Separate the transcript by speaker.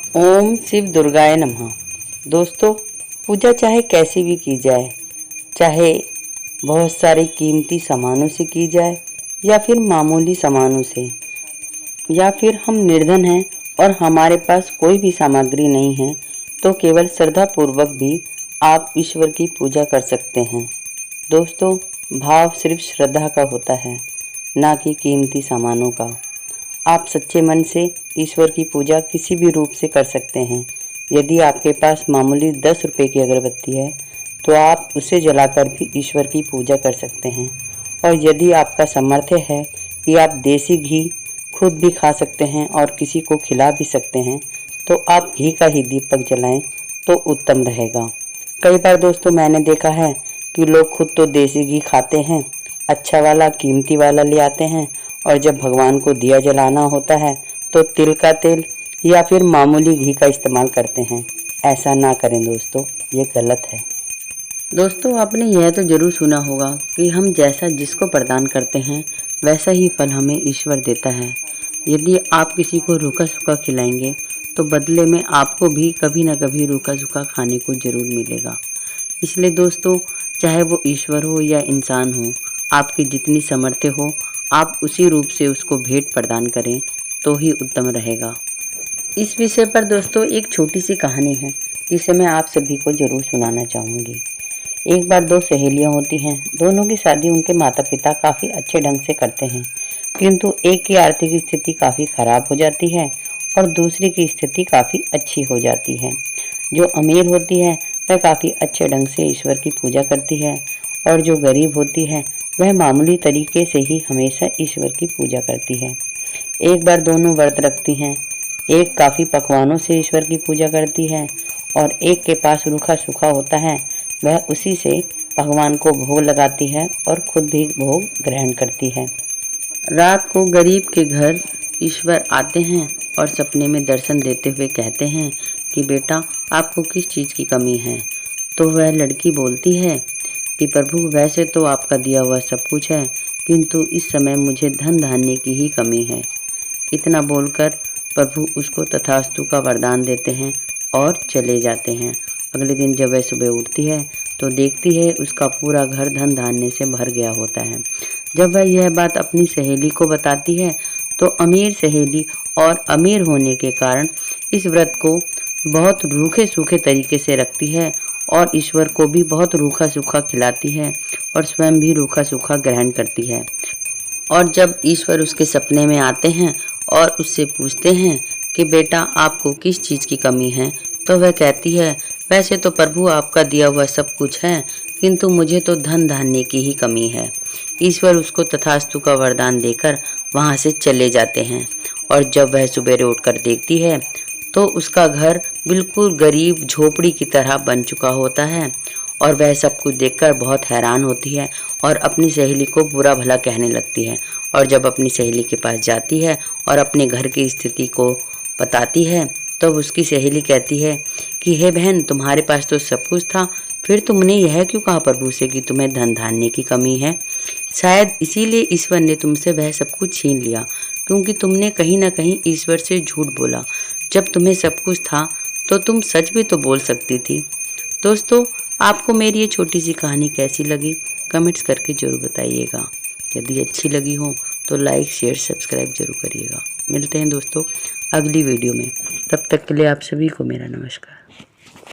Speaker 1: ओम शिव दुर्गाय नमः। दोस्तों, पूजा चाहे कैसी भी की जाए, चाहे बहुत सारे कीमती सामानों से की जाए या फिर मामूली सामानों से, या फिर हम निर्धन हैं और हमारे पास कोई भी सामग्री नहीं है, तो केवल श्रद्धा पूर्वक भी आप ईश्वर की पूजा कर सकते हैं। दोस्तों, भाव सिर्फ श्रद्धा का होता है, ना कि कीमती सामानों का। आप सच्चे मन से ईश्वर की पूजा किसी भी रूप से कर सकते हैं। यदि आपके पास मामूली 10 रुपये की अगरबत्ती है, तो आप उसे जलाकर भी ईश्वर की पूजा कर सकते हैं। और यदि आपका सामर्थ्य है कि आप देसी घी खुद भी खा सकते हैं और किसी को खिला भी सकते हैं, तो आप घी का ही दीपक जलाएं तो उत्तम रहेगा। कई बार दोस्तों मैंने देखा है कि लोग खुद तो देसी घी खाते हैं, अच्छा वाला कीमती वाला ले आते हैं, और जब भगवान को दिया जलाना होता है तो तिल का तेल या फिर मामूली घी का इस्तेमाल करते हैं। ऐसा ना करें दोस्तों, ये गलत है। दोस्तों, आपने यह तो जरूर सुना होगा कि हम जैसा जिसको प्रदान करते हैं वैसा ही फल हमें ईश्वर देता है। यदि आप किसी को रूखा सूखा खिलाएंगे तो बदले में आपको भी कभी ना कभी रूखा सूखा खाने को जरूर मिलेगा। इसलिए दोस्तों, चाहे वो ईश्वर हो या इंसान हो, आपकी जितनी सामर्थ्य हो आप उसी रूप से उसको भेंट प्रदान करें तो ही उत्तम रहेगा। इस विषय पर दोस्तों एक छोटी सी कहानी है जिसे मैं आप सभी को जरूर सुनाना चाहूँगी। एक बार दो सहेलियाँ होती हैं। दोनों की शादी उनके माता पिता काफ़ी अच्छे ढंग से करते हैं, किंतु एक की आर्थिक स्थिति काफ़ी खराब हो जाती है और दूसरी की स्थिति काफ़ी अच्छी हो जाती है। जो अमीर होती है वह काफ़ी अच्छे ढंग से ईश्वर की पूजा करती है, और जो गरीब होती है वह मामूली तरीके से ही हमेशा ईश्वर की पूजा करती है। एक बार दोनों व्रत रखती हैं। एक काफ़ी पकवानों से ईश्वर की पूजा करती है और एक के पास रूखा सूखा होता है, वह उसी से भगवान को भोग लगाती है और खुद भी भोग ग्रहण करती है। रात को गरीब के घर ईश्वर आते हैं और सपने में दर्शन देते हुए कहते हैं कि बेटा, आपको किस चीज़ की कमी है। तो वह लड़की बोलती है कि प्रभु, वैसे तो आपका दिया हुआ सब कुछ है, किंतु इस समय मुझे धन धान्य की ही कमी है। इतना बोलकर प्रभु उसको तथास्तु का वरदान देते हैं और चले जाते हैं। अगले दिन जब वह सुबह उठती है तो देखती है उसका पूरा घर धन धान्य से भर गया होता है। जब वह यह बात अपनी सहेली को बताती है तो अमीर सहेली और अमीर होने के कारण इस व्रत को बहुत रूखे सूखे तरीके से रखती है और ईश्वर को भी बहुत रूखा सूखा खिलाती है और स्वयं भी रूखा सूखा ग्रहण करती है। और जब ईश्वर उसके सपने में आते हैं और उससे पूछते हैं कि बेटा, आपको किस चीज़ की कमी है, तो वह कहती है, वैसे तो प्रभु आपका दिया हुआ सब कुछ है, किंतु मुझे तो धन धान्य की ही कमी है। ईश्वर उसको तथास्तु का वरदान देकर वहाँ से चले जाते हैं। और जब वह सुबेरे उठकर देखती है तो उसका घर बिल्कुल गरीब झोपड़ी की तरह बन चुका होता है, और वह सब कुछ देखकर बहुत हैरान होती है और अपनी सहेली को बुरा भला कहने लगती है। और जब अपनी सहेली के पास जाती है और अपने घर की स्थिति को बताती है, तब उसकी सहेली कहती है कि हे बहन, तुम्हारे पास तो सब कुछ था, फिर तुमने यह क्यों कहा प्रभु से कि तुम्हें धन धान्य की कमी है। शायद इसीलिए ईश्वर ने तुमसे वह सब कुछ छीन लिया, क्योंकि तुमने कहीं ना कहीं ईश्वर से झूठ बोला। जब तुम्हें सब कुछ था तो तुम सच भी तो बोल सकती थी। दोस्तों, आपको मेरी ये छोटी सी कहानी कैसी लगी कमेंट्स करके ज़रूर बताइएगा। यदि अच्छी लगी हो तो लाइक शेयर सब्सक्राइब जरूर करिएगा। मिलते हैं दोस्तों अगली वीडियो में। तब तक के लिए आप सभी को मेरा नमस्कार।